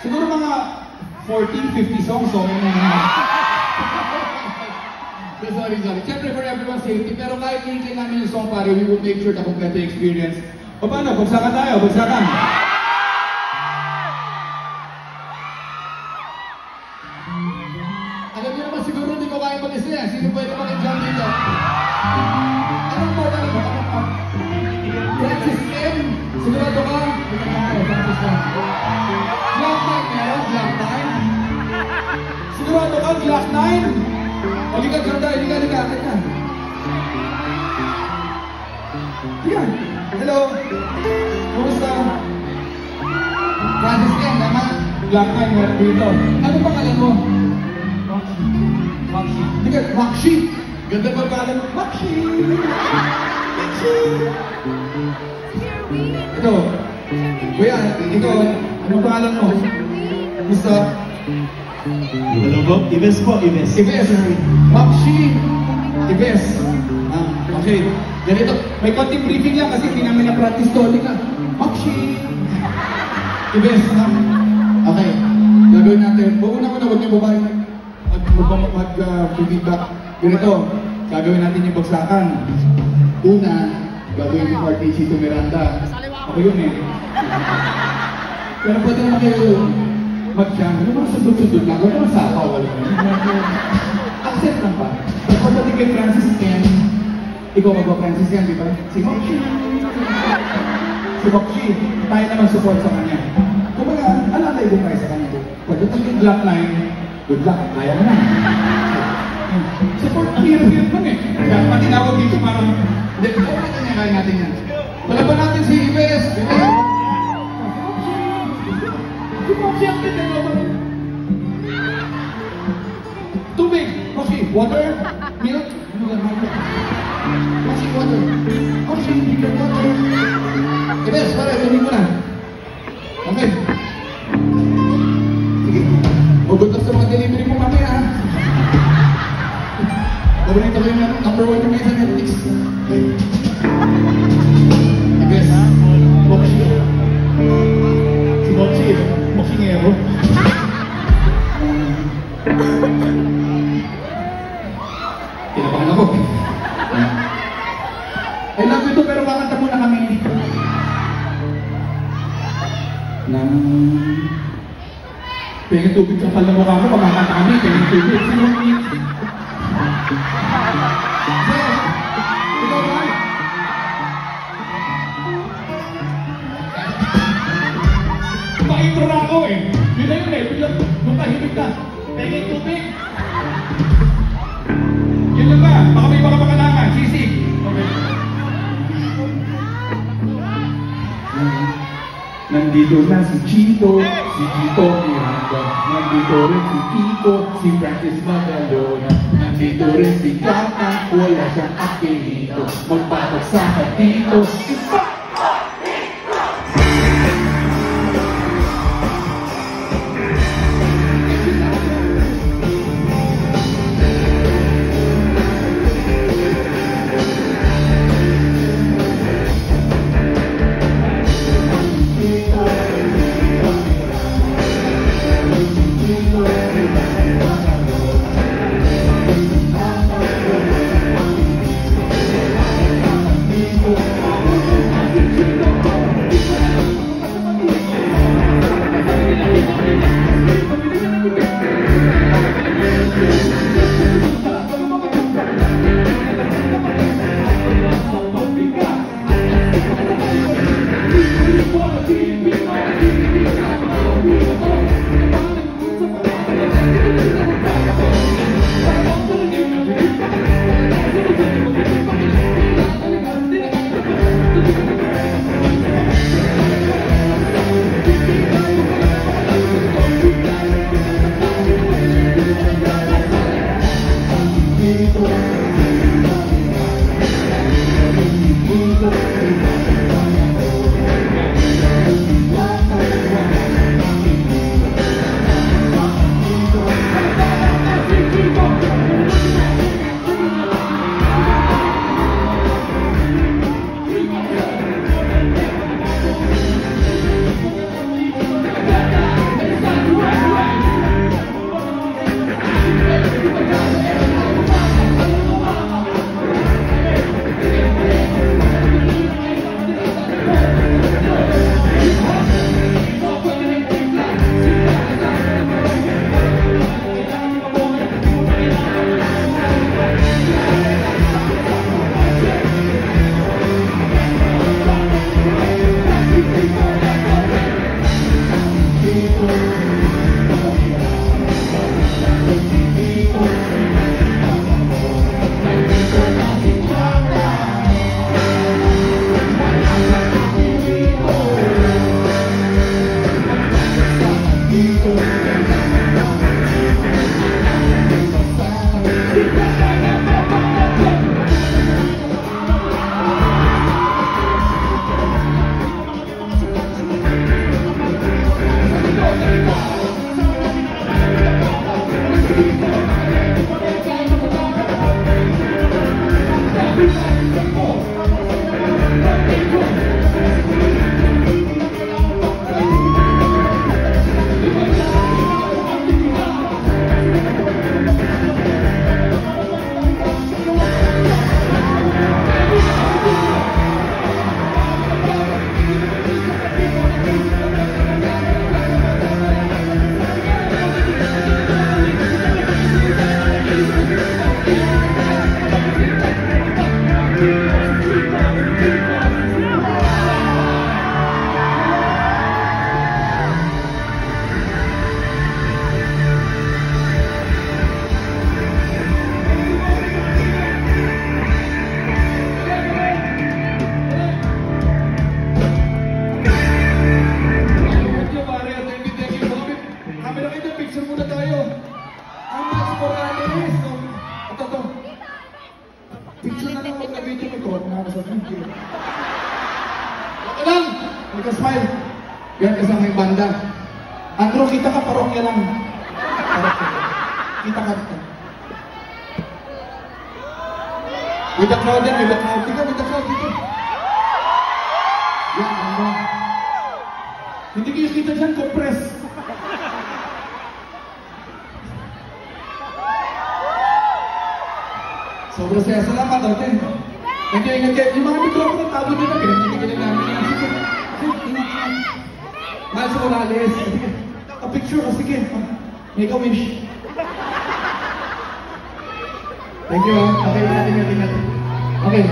Siguro mga 14-50 songs, so yun na. Sorry. Siyempre for everyone's safety, pero kahit hinintay namin yung song pare, we will make sure na complete the experience. O paano? Bagsakan tayo, bagsakan. Alam niyo naman siguro hindi ko kaya mag-isa yan. Sino pwede mag-jump dito? Anong po lang? Francis M. Sigurado ka? Francis M. Glock 9 meron? Glock 9? Sigurado ka? Glock 9? Halika, ganda. Halika. Yan. Hello. Kumusta? Francis M. Naman? Glock 9 meron dito. Ano pangalan mo? Maxi. Halika, Maxi. Ganda pa pangalan mo? Maxi. Ito. Kuya, ito. Ano pangalan mo? Kumusta? Hello po? Ives po, Ives. Maxi. Ives. Okay. Ganito. May konting briefing lang kasi hindi namin na-practice to. Halika. Maxi. Ives. Okay. Gagawin natin. Huwag niyo babae mag-feedback. Ganito. Gagawin natin yung bagsakan. Una, gagawin yung party si Miranda. Ako yun eh. Pero pwede naman kayo mag-jam. Ano ba sundot-sundot lang? Ano ba sapaw? Accept lang ba? Ako pati kay Francis N. Ikaw ba Francis yan, di ba? Si Mochi. Si Mochi. Tayo naman support sa kanya. Kung baga, tayo din tayo sa kanya. Pagdating yung Glock 9, good luck. Kaya mo na. Support ang hirap-hirap lang eh. Kaya pati nawag dito parang, hindi, kaya natin yan. Palaban natin si Ives. Tubig! Mochi, water? Milk? Mochi, water. Mochi, water. Ives, pare, tubig mo na. Okay. Sige. Mabutas sa mga delivery mo kami ha. Paborito ko yung number 1 yung sa Netflix. Ives, Mochi. Si Mochi, Mochingero. Tinapakan ako. I love you too, pero kakanta muna kami. Pengen tubig sa pala mukha ko, pamakanta kami. Pengen tubig. Sino ang hit? Ikaw ba? Pa-intro na ako eh. Yun na yun eh. Biglang magkahimik ka. Pengen tubig. Yun lang ba? Baka may baka kailangan. Sisig. Okay. Nandito na si Chito, si Chito Miranda. Nandito rin si Kiko, si Francis Magalona. Nandito rin si Gata, wala siyang akilito. Magpapagsakan dito. Ito lang! Nagka-smile. Yan, kasama yung banda. Andrew, kita ka, parokya lang. Parokya. Kita ka dito. With the crowd yan, with the crowd. Tika, with the crowd dito. Yan, ano. Hindi kayo kita dyan, compress. Sobrang saya. Salamat, okay? Thank you, ingat kayo. Yung mga mikropono, tabo nila, pinagigilin namin yan. Sige, ingat. Miles Morales. A-picture ka, sige. Make a wish. Thank you, okay, ingat. Okay.